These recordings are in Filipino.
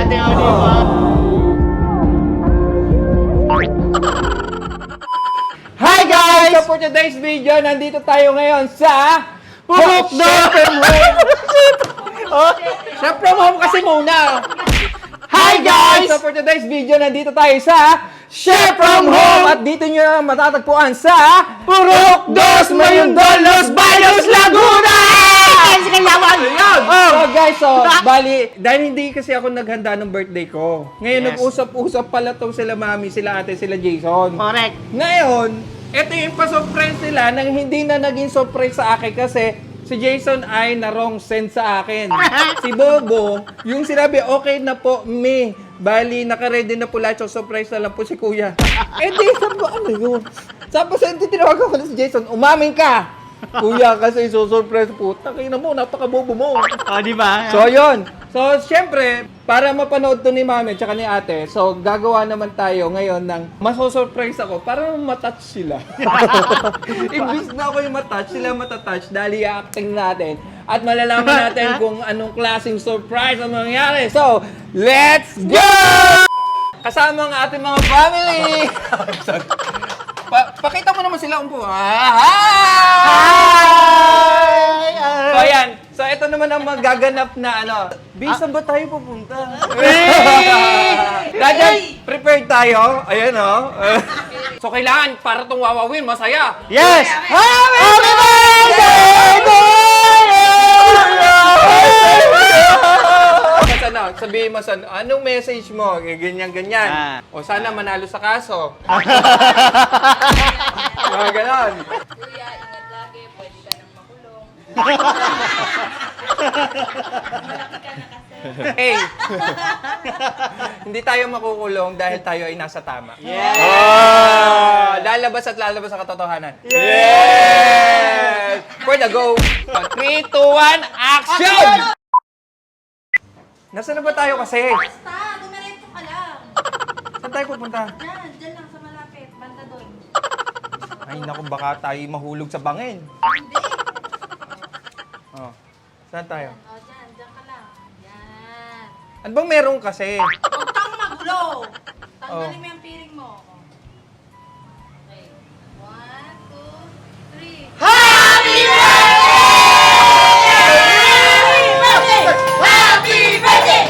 ate, o di ba? Hi guys! So for today's video, nandito tayo ngayon sa Purok Chef from Home! Chef from Home kasi muna! Hi guys! So for today's video, nandito tayo sa Chef from Home! At dito nyo matatagpuan sa Purok Dos Mayundol, Los Baños, Laguna! So guys, bali, dahil hindi kasi ako naghanda ng birthday ko. Ngayon, Yes. nag-usap-usap pala tong sila mami, sila ate, sila Jason. Correct. Ngayon, ito yung pa-surprise nila nang hindi na naging surprise sa akin kasi si Jason ay na-wrong send sa akin. Si Bobo, yung sinabi, okay na po, me. Bali, naka-ready na po lahat. So, surprise na lang po si Kuya. Eh di, sabi ko, ano yun? Tapos, hindi tinawagan ko na si Jason, umamin ka! Kuya, kasi so-surprise po. Takina mo, napaka-bobo mo. O, di ba? So, yun. So, syempre, para mapanood to ni mami at ni ate, so, gagawa naman tayo ngayon ng masosurprise ako para matouch sila. Imbis na ako yung matouch, sila matatouch dahil i-acting natin at malalaman natin kung anong klaseng surprise ang mangyayari. So, let's go! Kasama ang ating mga family! Pakita mo naman sila kung po. Hi! So, ayan. So, ito naman ang magaganap na ano. Bisan ba tayo pupunta? Dahil prepared tayo. Ayan, oh. So, kailangan para itong wawawin, masaya. Yes! Happy birthday! Ano, sabihin mo, anong message mo? Ganyan. O sana manalo sa kaso. Mga ganon. Kuya, ingat lagi. Pwede ka nang makulong. Malaki ka na kasi. Hey! Hindi tayo makukulong dahil tayo ay nasa tama. Yes! Oh, lalabas at lalabas ang katotohanan. Yes! For the go! 3, 2, 1, action! Nasaan na ba tayo kasi? Basta, dumiretso ka lang. Saan tayo pupunta? Dyan lang sa malapit. Banda doon. Ay naku, baka tayo mahulog sa bangin. Hindi. Oh. Saan tayo? O, dyan ka lang. Yan. Ano bang meron kasi? Huwag kang magulo. Tanggalin Oh. mo yung piring mo. Okay. 1, 2, 3. Happy birthday! Happy birthday!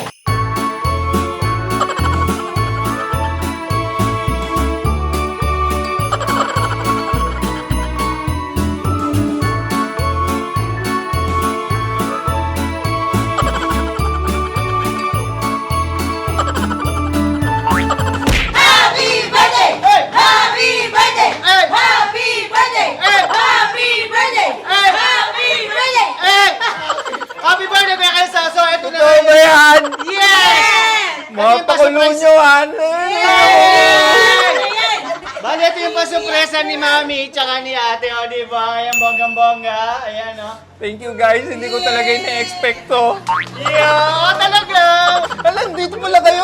Happy birthday! Happy birthday! Happy birthday! Happy birthday! Happy birthday, Kuya Kelsa! So, ito na. Ano ba yan? Yes! Mapakulo nyo, han? Bali, ito yung pasupresa ni Mami tsaka ni Ate, o di ba? Ayan, bonggang-bongga. Ayan, o. Thank you guys, hindi ko talaga ina-expect to. Yeah, talaga! Alam, dito pala kayo!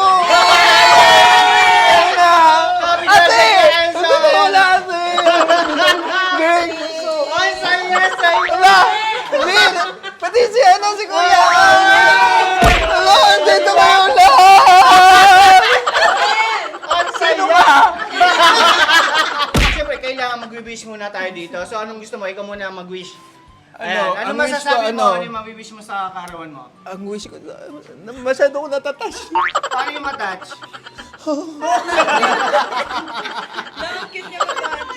Happy Ate! birthday, Kelsa! Ito na wala, ate! Girl! Ay, saya! Wala! Hindi! Pati si ano, si Kuya! Wala! Dito kayo lahat! Sino ba? Siyempre, kailangan mag-wish muna tayo dito. So, anong gusto mo? Ikaw muna mag-wish. Ano? Ayan. Ang Ano wish masasabi ko, mo? ano? Ano yung mag-wish mo sa karawan mo? Ang wish ko, masyado ko natatouch. Paano yung matouch?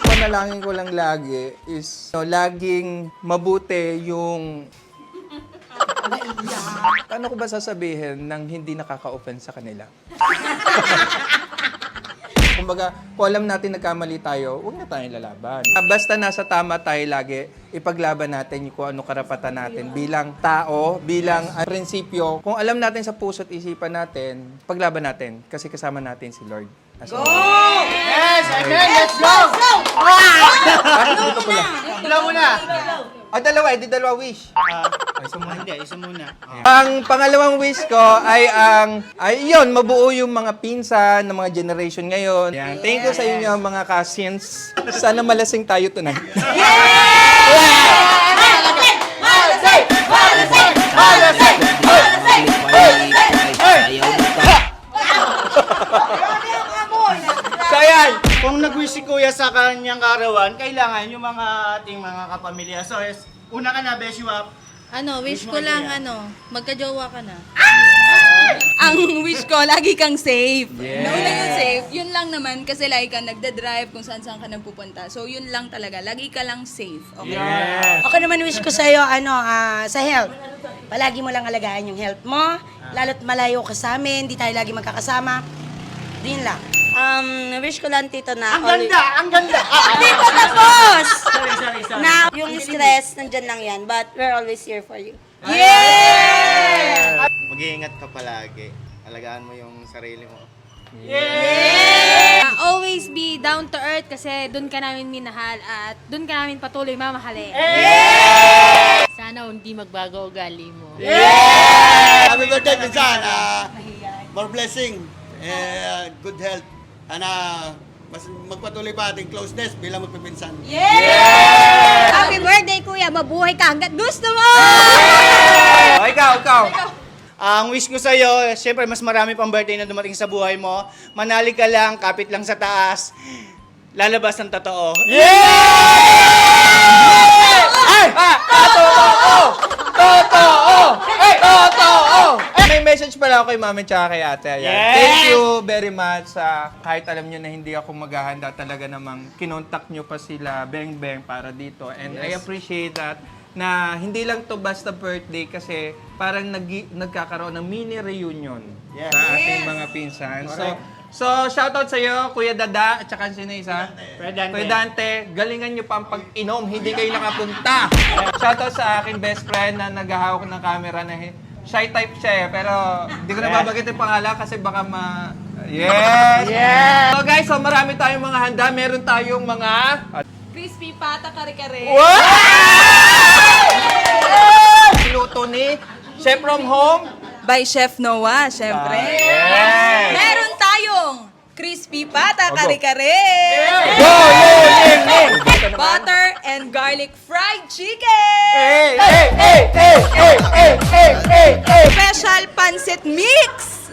Panalangin ko lang lagi is laging mabuti yung paano ko ba sasabihin nang hindi nakaka-offend sa kanila? Kumbaga, kung alam natin nagkamali tayo, huwag na tayong lalaban. Basta nasa tama tayo lagi, ipaglaban natin yung kung ano karapatan natin bilang tao, bilang prinsipyo. Kung alam natin sa puso't isipan natin, paglaban natin kasi kasama natin si Lord. Go! Yes! Amen! Let's go! Dito pala. Ilan muna? Dalawa, edi dalawa wish. Isa muna. Hindi, isa muna. Ang pangalawang wish ko ay yun, mabuo yung mga pinsan ng mga generation ngayon. Yan. Thank you sa inyo mga cousins. Sana malasing tayo tonight. pamilya sa kanyang karawan, kailangan yung mga ating mga kapamilya. So, una ka na, Beshiwap. Wish mo ko kay lang, Kuya. magka-jowa ka na. Ang wish ko, lagi kang safe. Yes. Nauna yung safe. Yun lang naman, kasi lagi ka nagda-drive kung saan-saan ka nagpupunta. So, yun lang talaga. Lagi ka lang safe. Okay? Yes. Ako naman wish ko sa'yo, sa health. Palagi mo lang alagaan yung health mo. Lalo't malayo ka sa amin, di tayo lagi magkakasama. Yun lang. Wish ko lang, Tito, na... Ang ganda! Ang ganda! Hindi ko tapos! Sorry. Na yung stress, nandyan lang yan. But we're always here for you. Mag-iingat ka palagi. Alagaan mo yung sarili mo. Always be down to earth kasi doon ka namin minahal at doon ka namin patuloy mamahalin. Sana hindi magbago ugali mo. Happy birthday, Pinsan. More blessing, good health, and mas magpatuloy pa ating closeness bilang magpipinsan. Happy birthday kuya, mabuhay ka hanggat gusto mo! Oh, ikaw. Ang wish ko sa'yo, syempre mas marami pang birthday na dumating sa buhay mo. Manali ka lang, kapit lang sa taas. Lalabas ang totoo. Totoo! May message pala ako kay mami tsaka kay ate. Ayan. Yes! Thank you very much. Kahit alam nyo na hindi ako maghahanda, talaga namang kinontak nyo pa sila Beng Beng para dito. And I appreciate that na hindi lang to basta birthday kasi parang nagkakaroon ng mini reunion Yes. sa ating mga pinsan. So shoutout sa iyo, Kuya Dada, at saka sino isa? Kuya Dante, galingan nyo pa ang pag-inom, hindi kayo nakapunta. Shoutout sa aking best friend na naghahawak ng camera na shy type siya pero hindi ko na babagit yung pangalan kasi baka Yes! So guys, marami tayong mga handa. Meron tayong mga... Crispy pata kare-kare. Piluto ni Chef from Home. By Chef Noah, syempre. Yes! Meron tayong crispy pata kare-kare. Butter and garlic fried chicken. Special pancit mix.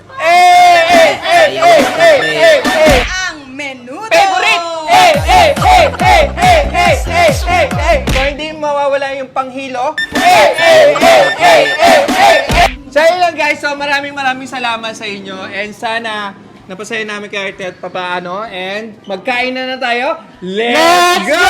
Ang menudo. So hindi mawawala yung panghilo. So yun lang guys, so maraming salamat sa inyo and sana napasaya namin kay Arte at papaano and magkain na tayo. Let's go!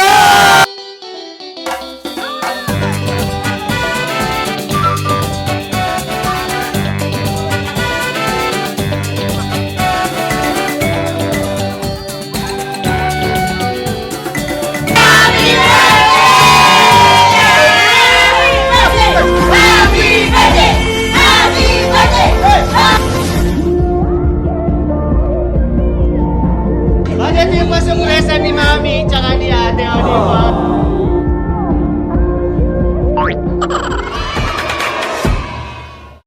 Ito yung pasurpresa ni Mami tsaka ni Ate, o di ba?